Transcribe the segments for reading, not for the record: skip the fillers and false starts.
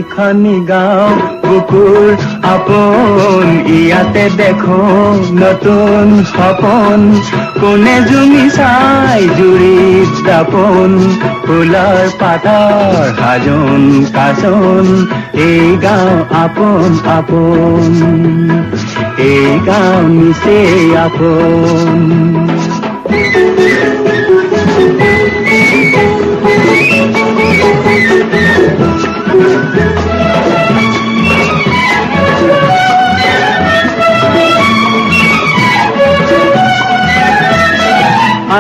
এইখনি গাঁও বুকুৰ আপোন ইয়াতে দেখো নতুন সপোন কোনে জুমি চাই জুৰিত দাপোন ফুলৰ পাতৰ সাজোন কাচোন এই গাঁও আপোন আপোন এই গাঁও নিচেই আপোন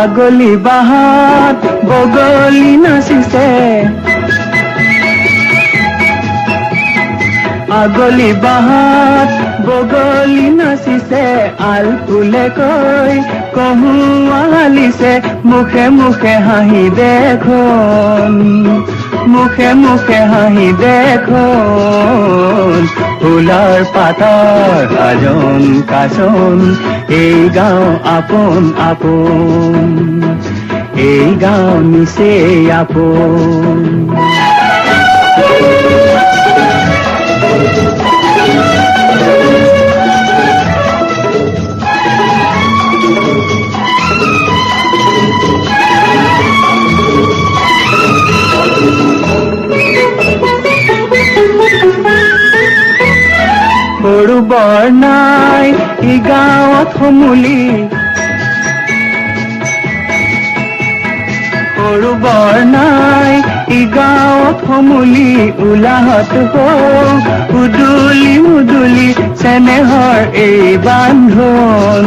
আগলি বাহাত বগলি নাচিছে আগলি বাহাত বগলি নাচিছে আল ফুলে কৈ কহুৱালিছে মুখে মুখে হাঁহি দেখোন মুখে মুখে হাঁহি দেখোন ফুলৰ পাতৰ সাজোন কাচোন এই গাঁও আপোন আপোন এই গাঁও নিচেই আপোন সৰু বৰ নাই ই গাঁৱত সমূলি সৰু বৰ নাই ই গাঁৱত সমূলি উলাহত হওক উদুলি মুদুলি চেনেহৰ এই বান্ধোন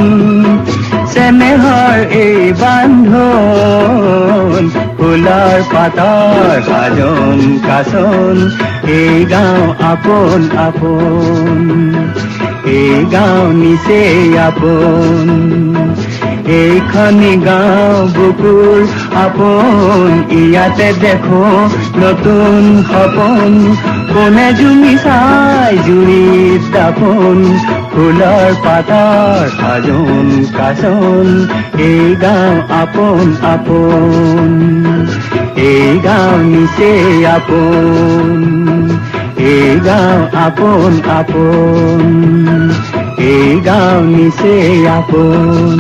চেনেহৰ এই বান্ধোন ফুলৰ পাতৰ সাজোন কাচোন এই গাঁও আপোন আপোন এই গাঁও নিচেই আপোন এইখনি গাঁও বুকুৰ আপোন ইয়াতে দেখো নতুন সপোন কোনে জুমি চাই জুৰিত দাপোন ফুলৰ পাতৰ সাজোন কাচোন এই গাঁও আপোন আপোন এই গাঁও নিচেই আপোন এই গাঁও আপোন আপোন এই গাঁও নিচেই আপোন